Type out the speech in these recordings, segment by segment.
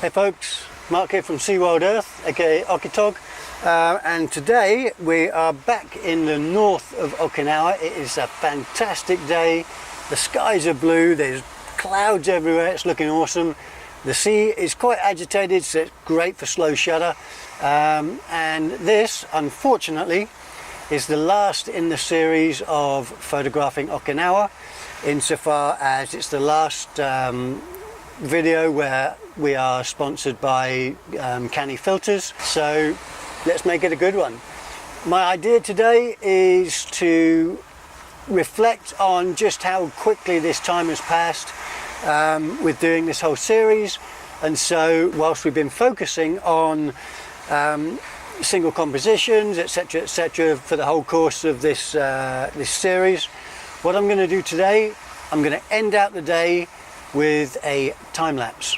Hey folks, Mark here from SeaWorld Earth, aka Okitog, and today we are back in the north of Okinawa. It is a fantastic day, the skies are blue, there's clouds everywhere, it's looking awesome. The sea is quite agitated, so it's great for slow shutter, and this, unfortunately, is the last in the series of photographing Okinawa, insofar as it's the last video where we are sponsored by KANI filters, so let's make it a good one. My idea today is to reflect on just how quickly this time has passed with doing this whole series, and so whilst we've been focusing on single compositions, etc, for the whole course of this this series, what I'm going to do today, I'm going to end out the day with a time lapse.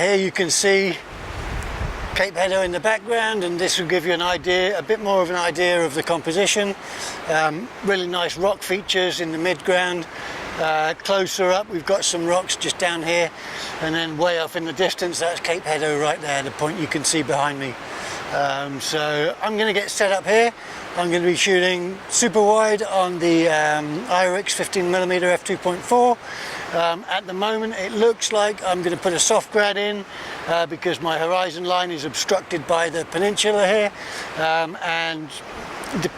You can see Cape Hedo in the background, and this will give you an idea, a bit more of an idea of the composition. Really nice rock features in the midground. Closer up we've got some rocks just down here, and then way off in the distance that's Cape Hedo right there, the point you can see behind me. So I'm going to get set up here. I'm going to be shooting super wide on the IRIX 15mm f2.4. At the moment it looks like I'm going to put a soft grad in because my horizon line is obstructed by the peninsula here, and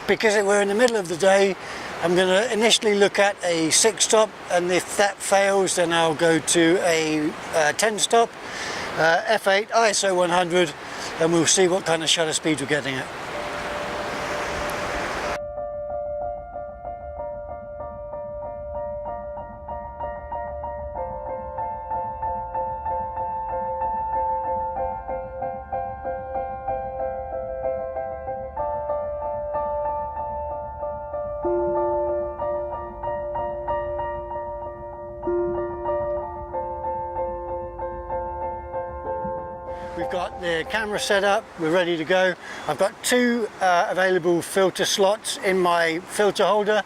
because we're in the middle of the day, I'm going to initially look at a 6-stop, and if that fails then I'll go to a 10-stop, f8 ISO 100, and we'll see what kind of shutter speed we're getting at. We've got the camera set up, we're ready to go. I've got two available filter slots in my filter holder.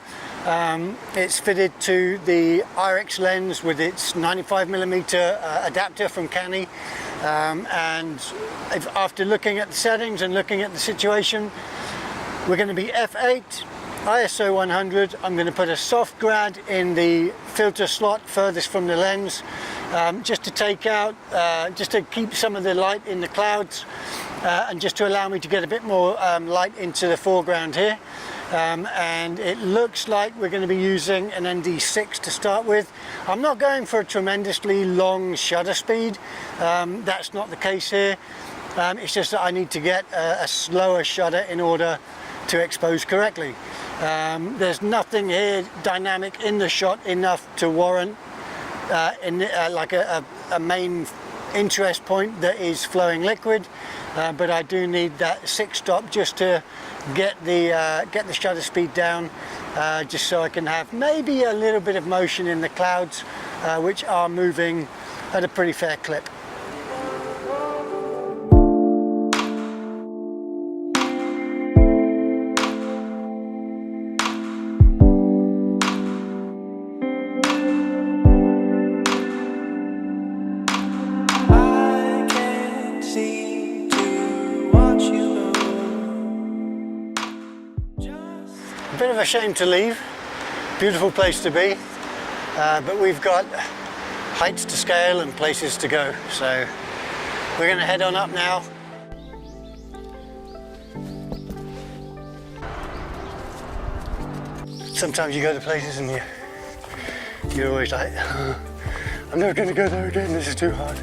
It's fitted to the IRIX lens with its 95mm adapter from KANI, and after looking at the settings and looking at the situation, we're going to be f8 ISO 100. I'm going to put a soft grad in the filter slot furthest from the lens, just to take out, just to keep some of the light in the clouds, and just to allow me to get a bit more light into the foreground here. And it looks like we're going to be using an ND6 to start with. I'm not going for a tremendously long shutter speed, that's not the case here. It's just that I need to get a slower shutter in order to expose correctly. There's nothing here dynamic in the shot enough to warrant like a main interest point that is flowing liquid, but I do need that 6-stop just to get the shutter speed down, just so I can have maybe a little bit of motion in the clouds, which are moving at a pretty fair clip. A bit of a shame to leave, beautiful place to be, but we've got heights to scale and places to go, so we're going to head on up now. Sometimes you go to places and you're always like, I'm never going to go there again, this is too hard.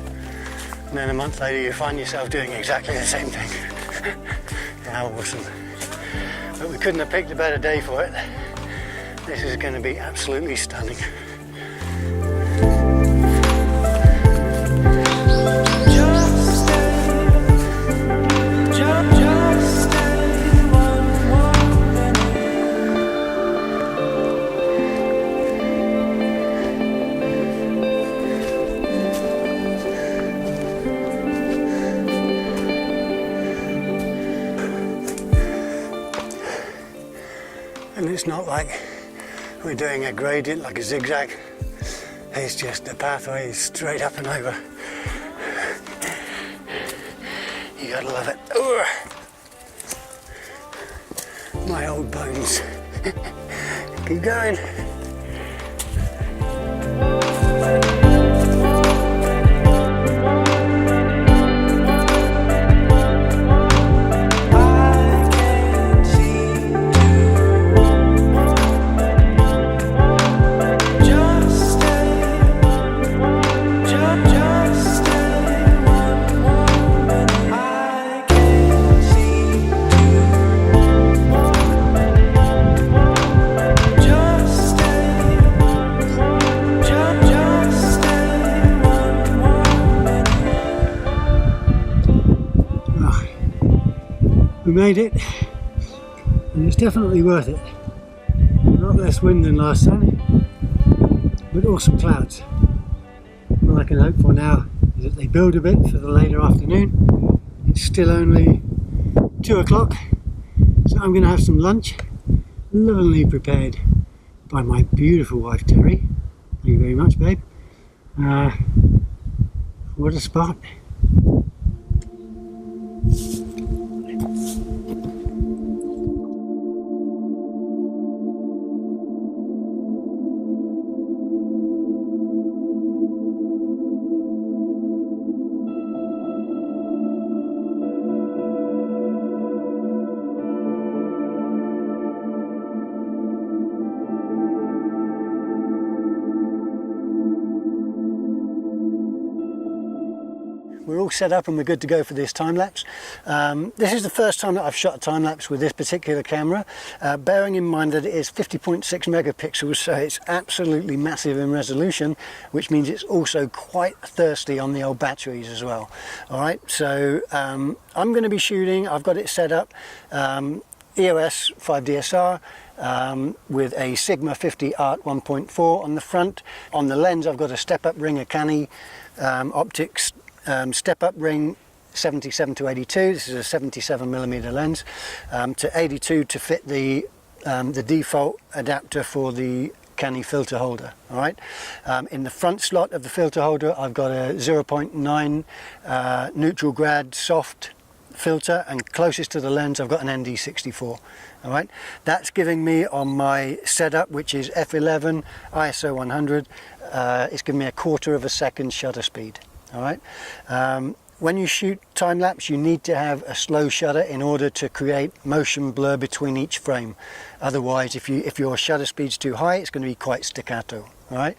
And then a month later you find yourself doing exactly the same thing. How awesome. But we couldn't have picked a better day for it. This is going to be absolutely stunning. it's not like we're doing a gradient like a zigzag. It's just the pathway is straight up and over. You gotta love it. Ugh. My old bones. Keep going. We made it, and it's definitely worth it. A lot less wind than last time, but awesome clouds. All I can hope for now is that they build a bit for the later afternoon. It's still only 2 o'clock, so I'm going to have some lunch, lovingly prepared by my beautiful wife Terry. Thank you very much, babe. What a spot. We're all set up and we're good to go for this time lapse. This is the first time that I've shot a time lapse with this particular camera, bearing in mind that it is 50.6 megapixels, so it's absolutely massive in resolution, which means it's also quite thirsty on the old batteries as well. Alright, so I'm going to be shooting, I've got it set up, EOS 5DSR with a Sigma 50 Art 1.4 on the front. On the lens I've got a step-up ring, a KANI optics step-up ring 77 to 82. This is a 77mm lens to 82 to fit the default adapter for the KANI filter holder. All right. In the front slot of the filter holder I've got a 0.9 neutral grad soft filter, and closest to the lens I've got an ND64. All right, that's giving me on my setup, which is f11 ISO 100, it's giving me a 1/4 of a second shutter speed. All right. When you shoot time lapse, you need to have a slow shutter in order to create motion blur between each frame. Otherwise, if your shutter speed's too high, it's going to be quite staccato. All right.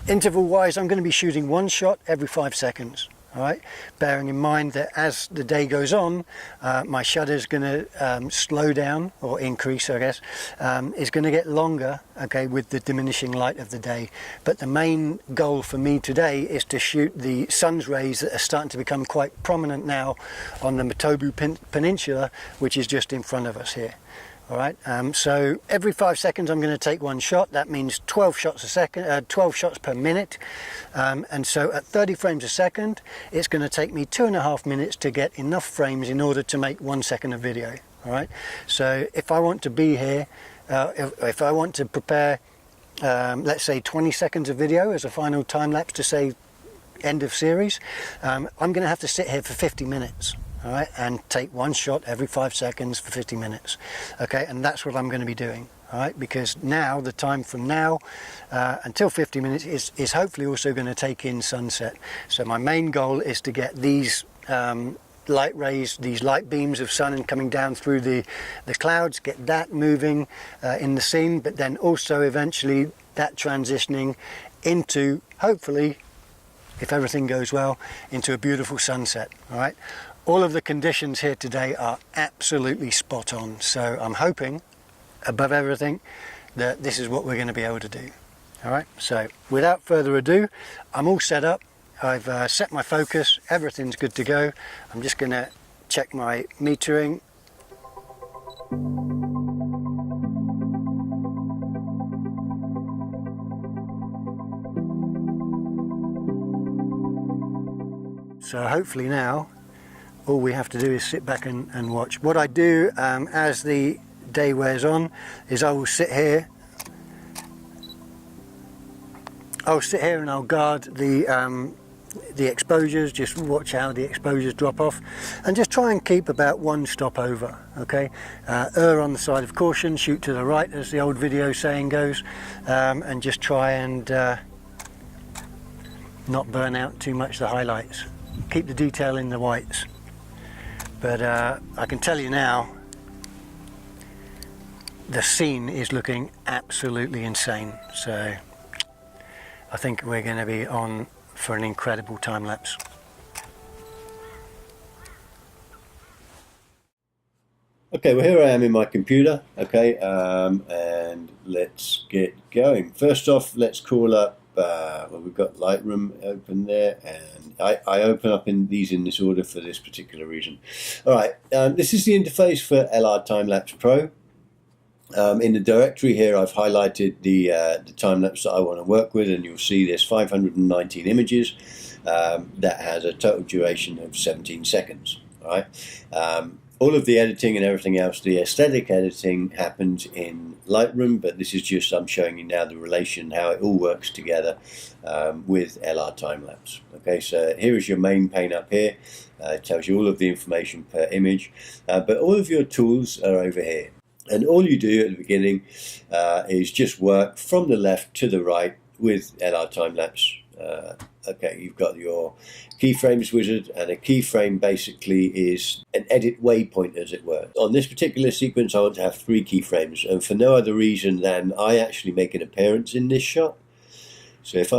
Interval wise, I'm going to be shooting one shot every 5 seconds. All right, bearing in mind that as the day goes on, my shutter is going to slow down, or increase, I guess. It's going to get longer, okay, with the diminishing light of the day. But the main goal for me today is to shoot the sun's rays that are starting to become quite prominent now on the Matobu Peninsula, which is just in front of us here. All right, so every 5 seconds I'm going to take one shot. That means 12 shots a second, 12 shots per minute, and so at 30 frames a second it's going to take me 2.5 minutes to get enough frames in order to make 1 second of video. All right, so if I want to be here, if I want to prepare let's say 20 seconds of video as a final time lapse to say end of series, I'm going to have to sit here for 50 minutes. All right, and take one shot every 5 seconds for 50 minutes. Okay, and that's what I'm going to be doing. All right, because now the time from now until 50 minutes is hopefully also going to take in sunset. So my main goal is to get these light rays, these light beams of sun coming down through the clouds, get that moving in the scene, but then also eventually that transitioning into, hopefully, if everything goes well, into a beautiful sunset. All right. All of the conditions here today are absolutely spot on, so I'm hoping, above everything, that this is what we're going to be able to do. Alright, so without further ado, I'm all set up, I've set my focus, everything's good to go. I'm just going to check my metering. So hopefully now all we have to do is sit back and watch. What I do as the day wears on is I will sit here. I'll sit here and I'll guard the exposures, just watch how the exposures drop off, and just try and keep about one stop over. Okay, err on the side of caution, shoot to the right, as the old video saying goes, and just try and not burn out too much the highlights. Keep the detail in the whites. But I can tell you now, the scene is looking absolutely insane. So I think we're going to be on for an incredible time lapse. Okay, well, here I am in my computer. Okay, and let's get going. First off, let's call up, well, we've got Lightroom open there, and I open up in this order for this particular reason. All right, this is the interface for LR Timelapse Pro. In the directory here, I've highlighted the time-lapse that I want to work with, and you'll see there's 519 images that has a total duration of 17 seconds. All right. All of the editing and everything else, the aesthetic editing, happens in Lightroom, but this is just, I'm showing you now the relation, how it all works together with LR Timelapse. Okay, so here is your main pane up here. It tells you all of the information per image, but all of your tools are over here. And all you do at the beginning is just work from the left to the right with LR Timelapse. Okay, you've got your Keyframes Wizard, and a keyframe basically is an edit waypoint, as it were. On this particular sequence, I want to have 3 keyframes, and for no other reason than I actually make an appearance in this shot. So if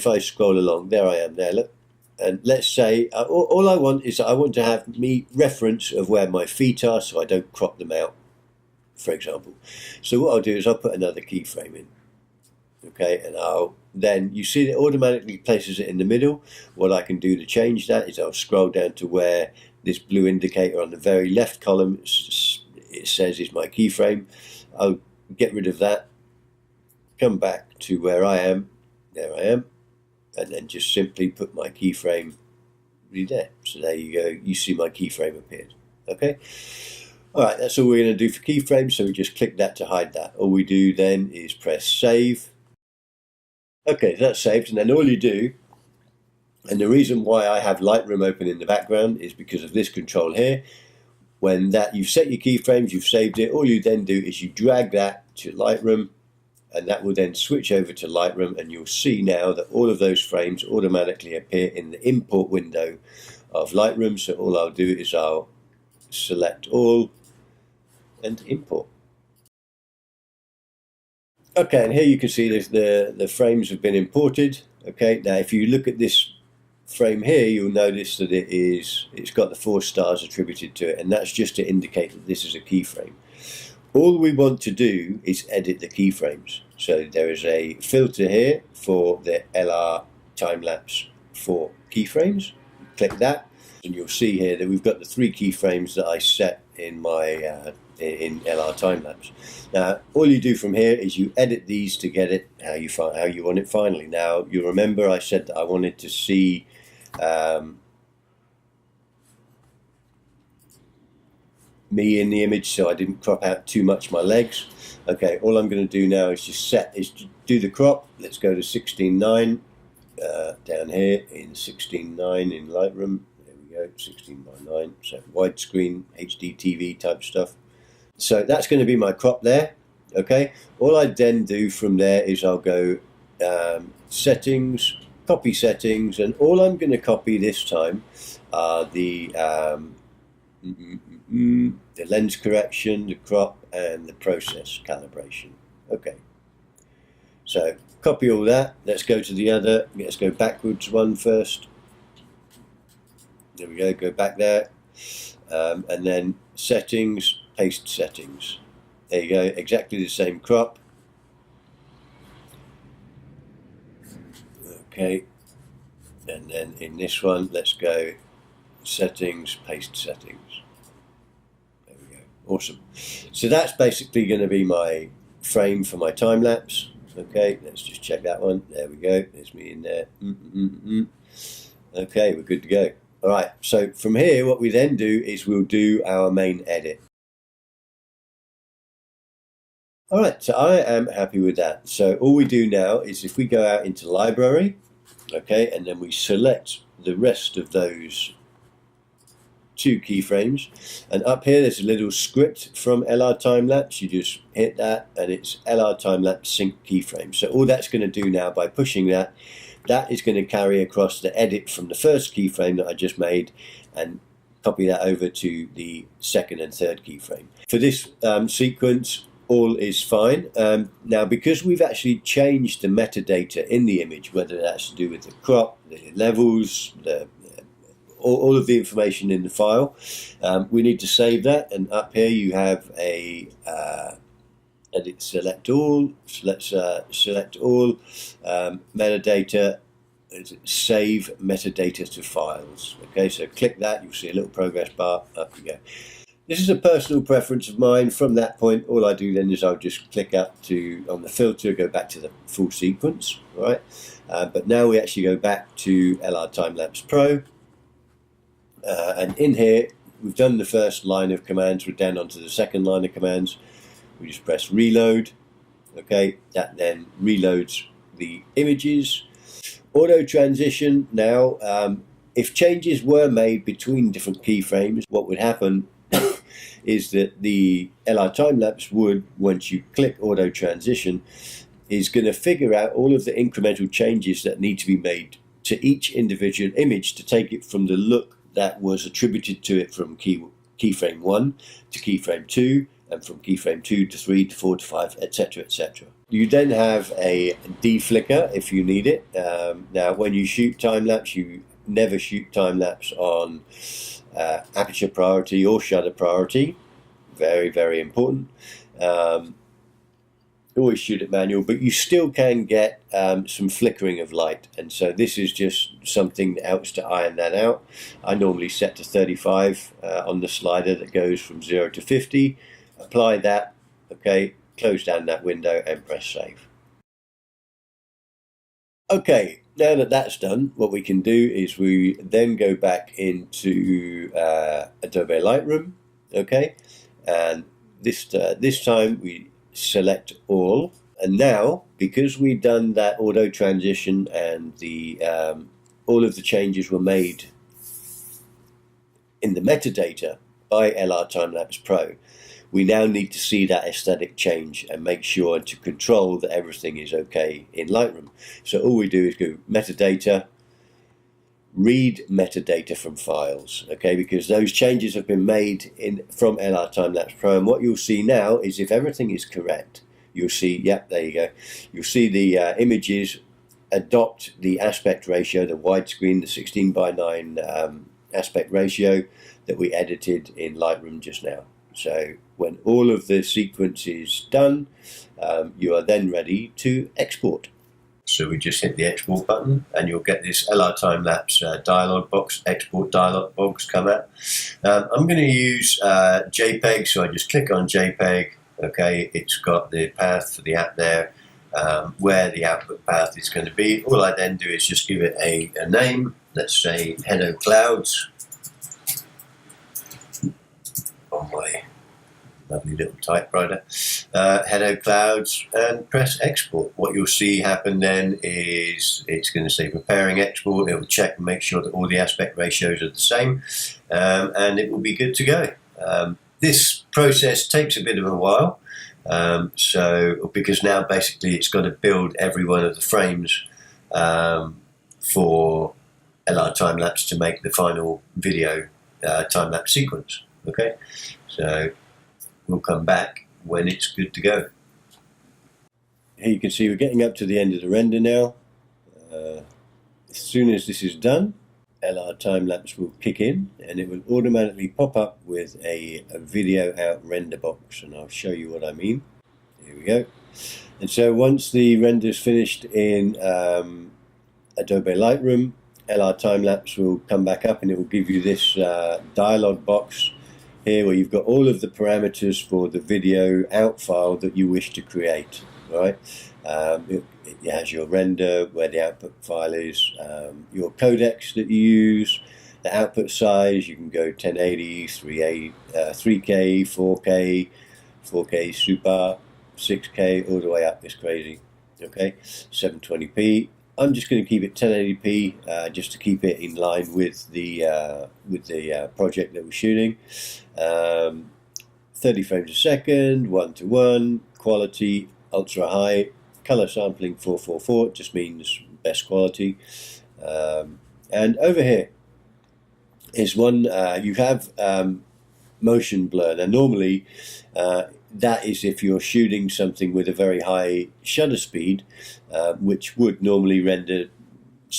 I scroll along, there I am there, look. And let's say, all I want is I want to have me reference of where my feet are, so I don't crop them out, for example. So what I'll do is I'll put another keyframe in. Okay, and then you see it automatically places it in the middle. What I can do to change that is I'll scroll down to where this blue indicator on the very left column, it says is my keyframe. I'll get rid of that, come back to where I am, there I am, and then just simply put my keyframe really there. So there you go, you see my keyframe appeared. Okay. Alright, that's all we're going to do for keyframes, so we just click that to hide that. All we do then is press save. Okay, so that's saved, and then all you do, and the reason why I have Lightroom open in the background is because of this control here. When you've set your keyframes, you've saved it, all you then do is you drag that to Lightroom, and that will then switch over to Lightroom, and you'll see now that all of those frames automatically appear in the import window of Lightroom. So all I'll do is I'll select all and import. Okay, and here you can see the frames have been imported. Okay, now if you look at this frame here, you'll notice that it's got the 4 stars attributed to it, and that's just to indicate that this is a keyframe. All we want to do is edit the keyframes. So there is a filter here for the LR Timelapse for keyframes. Click that, and you'll see here that we've got the 3 keyframes that I set in my in LR Timelapse. Now all you do from here is you edit these to get it how you want it finally. Now you remember I said that I wanted to see me in the image, so I didn't crop out too much my legs. Okay, all I'm going to do now is just do the crop. Let's go to 16:9 down here in 16:9 in Lightroom. There we go, 16:9, so widescreen HD TV type stuff. So that's going to be my crop there. Okay, all I then do from there is I'll go settings, copy settings, and all I'm going to copy this time are the lens correction, the crop, and the process calibration. Okay, so copy all that. Let's go to the other. Let's go backwards one first. There we go back there, and then settings, paste settings. There you go, exactly the same crop. Okay, and then in this one, let's go settings, paste settings. There we go, awesome. So that's basically going to be my frame for my time lapse. Okay, let's just check that one. There we go, there's me in there. Okay, we're good to go. Alright, so from here what we then do is we'll do our main edit. Alright, so I am happy with that. So all we do now is if we go out into library, okay, and then we select the rest of those 2 keyframes, and up here there's a little script from LR Timelapse. You just hit that and it's LR Timelapse sync keyframe. So all that's going to do now by pushing that, that is going to carry across the edit from the first keyframe that I just made and copy that over to the second and third keyframe. For this sequence, all is fine. Now, because we've actually changed the metadata in the image, whether that's to do with the crop, the levels, all of the information in the file, we need to save that. And up here you have a edit select all. So let's select all metadata. Save metadata to files. Okay, so click that. You'll see a little progress bar. Up you go. This is a personal preference of mine. From that point, all I do then is I'll just click up on the filter, go back to the full sequence, right? But now we actually go back to LR Timelapse Pro. And in here, we've done the first line of commands. We're down onto the second line of commands. We just press reload. Okay, that then reloads the images. Auto transition now, if changes were made between different keyframes, what would happen is that the LR Timelapse would, once you click auto transition, is going to figure out all of the incremental changes that need to be made to each individual image to take it from the look that was attributed to it from keyframe 1 to keyframe 2, and from keyframe 2 to 3 to 4 to 5, etc., etc. You then have a deflicker if you need it. Now, when you shoot time-lapse, you never shoot time-lapse on aperture priority or shutter priority. Very, very important. Always shoot at manual, but you still can get some flickering of light, and so this is just something that helps to iron that out. I normally set to 35 on the slider that goes from 0 to 50. Apply that, okay, close down that window and press save. Okay, now that that's done, what we can do is we then go back into Adobe Lightroom, okay, and this time we select all, and now because we've done that auto transition and the all of the changes were made in the metadata by LR Timelapse Pro, we now need to see that aesthetic change and make sure to control that everything is okay in Lightroom. So all we do is go metadata, read metadata from files, okay, because those changes have been made from LR Timelapse Pro, and what you'll see now is if everything is correct, you'll see, yep, there you go, you'll see the images adopt the aspect ratio, the widescreen, the 16:9 aspect ratio that we edited in Lightroom just now. So when all of the sequence is done, you are then ready to export. So we just hit the export button and you'll get this LR Timelapse dialog box, export dialog box come out. I'm going to use JPEG, so I just click on JPEG. Okay, it's got the path for the app there, where the output path is going to be. All I then do is just give it a name. Let's say Hedo Clouds on my lovely little typewriter, Hedo Clouds, and press export. What you'll see happen then is it's going to say preparing export. It will check and make sure that all the aspect ratios are the same, and it will be good to go. This process takes a bit of a while, so because now basically it's got to build every one of the frames for LR Timelapse to make the final video time-lapse sequence. Okay, so we'll come back when it's good to go. Here you can see we're getting up to the end of the render now. As soon as this is done, LR Timelapse will kick in and it will automatically pop up with a video out render box, and I'll show you what I mean. Here we go. And so once the render is finished in Adobe Lightroom, LR Timelapse will come back up and it will give you this dialog box here where you've got all of the parameters for the video out file that you wish to create. Right? It has your render, where the output file is, your codecs that you use, the output size. You can go 1080, 3K, 4K, 4K Super, 6K all the way up. It's crazy. Okay, 720p. I'm just going to keep it 1080p just to keep it in line with the project that we're shooting. 30 frames a second, 1:1, quality ultra high, color sampling 444, just means best quality. And over here is one you have motion blur. Now normally that is if you're shooting something with a very high shutter speed, which would normally render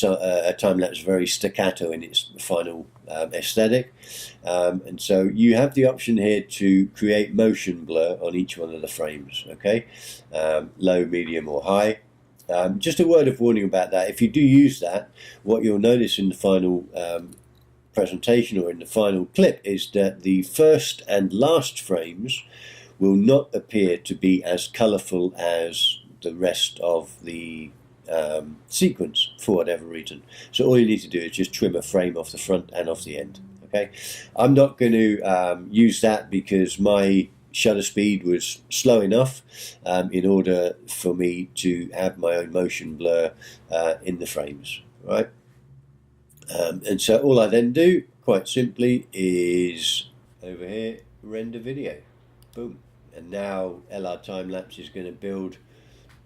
a time-lapse very staccato in its final aesthetic. And so you have the option here to create motion blur on each one of the frames, okay? Low, medium or high. Just a word of warning about that. If you do use that, what you'll notice in the final presentation or in the final clip is that the first and last frames will not appear to be as colorful as the rest of the sequence for whatever reason. So all you need to do is just trim a frame off the front and off the end. Okay, I'm not going to use that because my shutter speed was slow enough in order for me to have my own motion blur in the frames, right? And so all I then do, quite simply, is over here, render video. Boom. And now LR Timelapse is going to build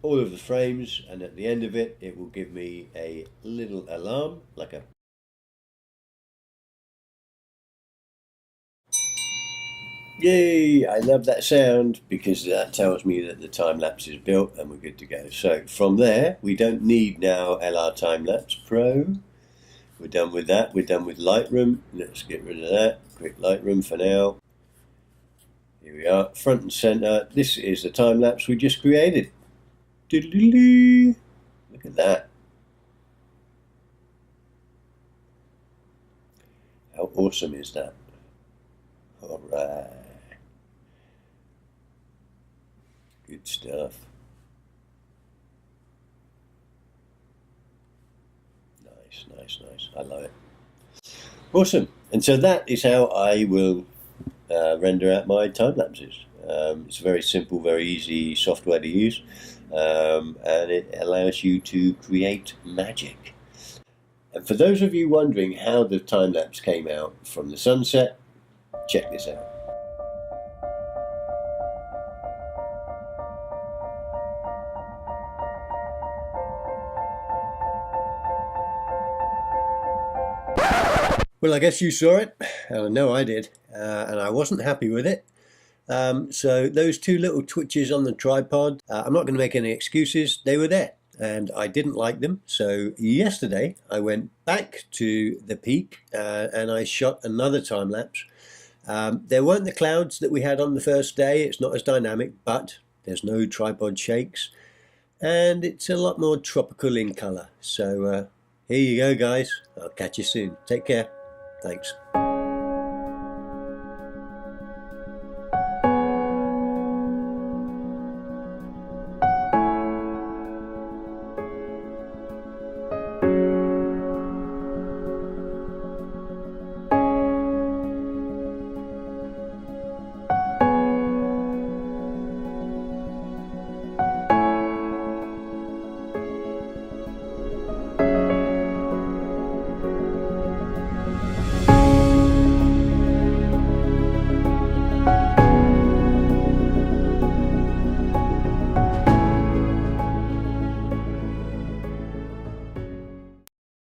all of the frames, and at the end of it, it will give me a little alarm, like a yay! I love that sound because that tells me that the time-lapse is built and we're good to go. So from there, we don't need now LR Timelapse Pro. We're done with that. We're done with Lightroom. Let's get rid of that. Quick Lightroom for now. Here we are, front and center. This is the time-lapse we just created. Doodle-doodle-doo. Look at that. How awesome is that? All right. Good stuff. Nice, nice, nice. I love it. Awesome. And so that is how I will render out my time lapses. It's a very simple, very easy software to use, and it allows you to create magic. And for those of you wondering how the time lapse came out from the sunset, check this out. Well, I guess you saw it, and I know I did, and I wasn't happy with it. So those two little twitches on the tripod, I'm not going to make any excuses, they were there, and I didn't like them. So yesterday I went back to the peak and I shot another time lapse. There weren't the clouds that we had on the first day, it's not as dynamic, but there's no tripod shakes, and it's a lot more tropical in colour. So here you go guys, I'll catch you soon, take care. Thanks.